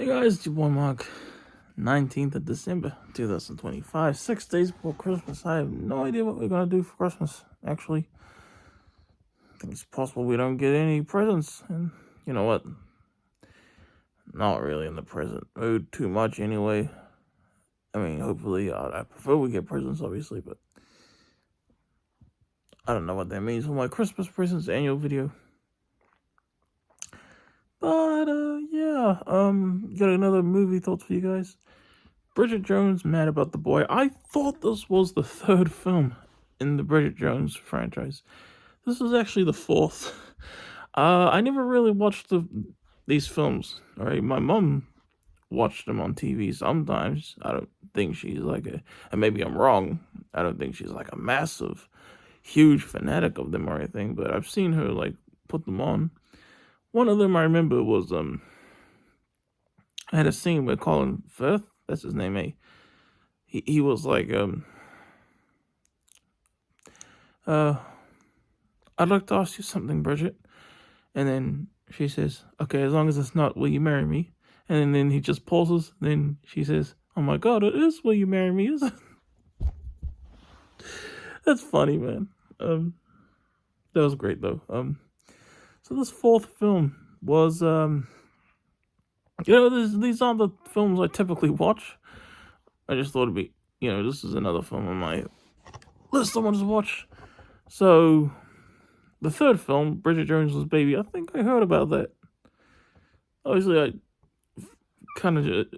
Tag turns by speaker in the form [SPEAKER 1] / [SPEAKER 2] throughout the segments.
[SPEAKER 1] Hey guys, it's your boy Mark. 19th of December 2025, 6 days before Christmas. I have no idea what we're gonna do for Christmas, actually. I think it's possible we don't get any presents, and you know what? Not really in the present mood too much anyway. I mean, hopefully, I prefer we get presents, obviously, but I don't know what that means for my Christmas presents annual video. But, yeah, got another movie thoughts for you guys. Bridget Jones, Mad About the Boy. I thought this was the third film in the Bridget Jones franchise. This is actually the fourth. I never really watched these films, alright? My mom watched them on TV sometimes. I don't think she's like and maybe I'm wrong, I don't think she's like a massive, huge fanatic of them or anything, but I've seen her like put them on. One of them I remember was, I had a scene with Colin Firth, that's his name, eh? He was like, I'd like to ask you something, Bridget. And then she says, okay, as long as it's not, will you marry me? And then he just pauses. Then she says, oh my God, it is, will you marry me? That's funny, man. That was great, though. So this fourth film was, these aren't the films I typically watch. I just thought it'd be, this is another film on my list I wanted to watch. So, the third film, Bridget Jones's Baby, I think I heard about that. Obviously,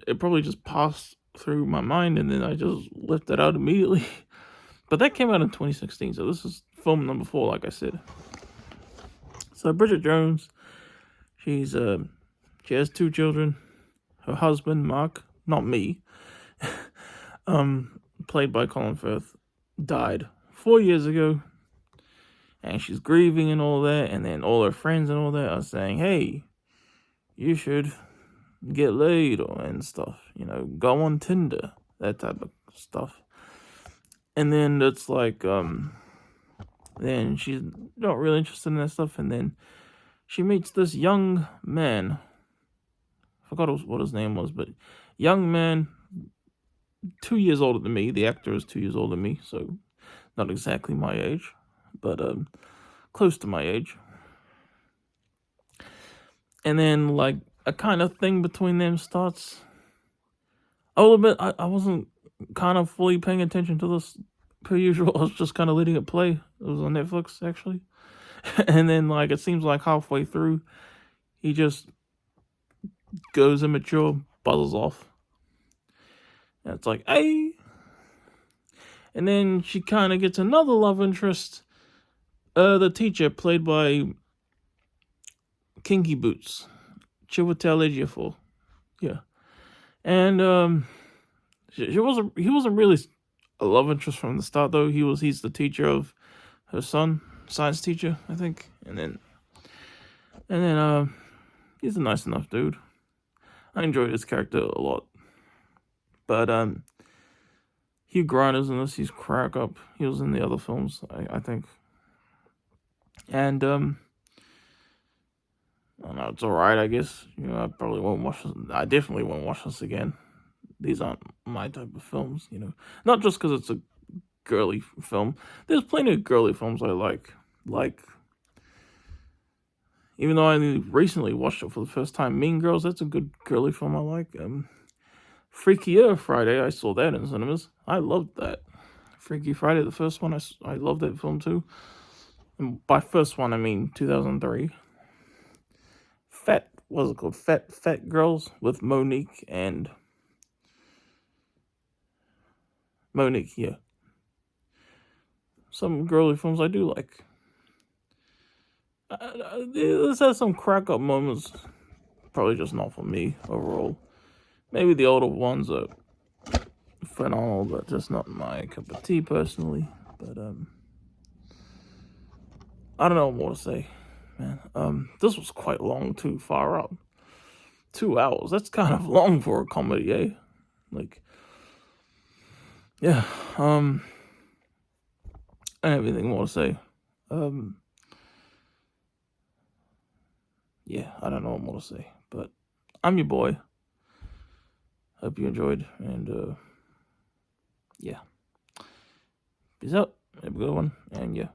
[SPEAKER 1] it probably just passed through my mind, and then I just left it out immediately. But that came out in 2016, so this is film number 4, like I said. So, Bridget Jones, she has 2 children. Her husband, Mark, not me, played by Colin Firth, died 4 years ago. And she's grieving and all that, and then all her friends and all that are saying, hey, you should get laid and stuff, go on Tinder, that type of stuff. And then it's like, then she's not really interested in that stuff, and then she meets this young man. I forgot what his name was, but young man, 2 years older than me. The actor is 2 years older than me, so not exactly my age, but close to my age. And then like a kind of thing between them starts. A little bit. I wasn't kind of fully paying attention to this per usual. I was just kind of letting it play. It was on Netflix actually. And then like it seems like halfway through, he just goes immature, buzzes off. And it's like, hey. And then she kind of gets another love interest. The teacher, played by Kinky Boots, Chiwetel Ejiofor. Yeah. And he wasn't really a love interest from the start though. He's the teacher of her son, science teacher, I think. And then he's a nice enough dude. I enjoyed his character a lot. But Hugh Grant is in this. He's crack up. He was in the other films, I think. And I don't know, it's alright, I guess. I probably won't watch this. I definitely won't watch this again. These aren't my type of films, Not just because it's a girly film. There's plenty of girly films I like. Like, even though I recently watched it for the first time, Mean Girls, that's a good girly film I like. Freaky Friday, I saw that in cinemas. I loved that. Freaky Friday, the first one, I loved that film too. And by first one, I mean 2003. What's it called? Fat Girls with Monique, yeah. Some girly films I do like. This has some crack up moments. Probably just not for me overall. Maybe the older ones are phenomenal, but just not my cup of tea personally. But I don't know what more to say, man. This was quite long too, far out. 2 hours. That's kind of long for a comedy, eh? Like, yeah. I don't have anything more to say. Yeah, I don't know what more to say. But I'm your boy. hope you enjoyed, and yeah. Peace out. Have a good one, and yeah.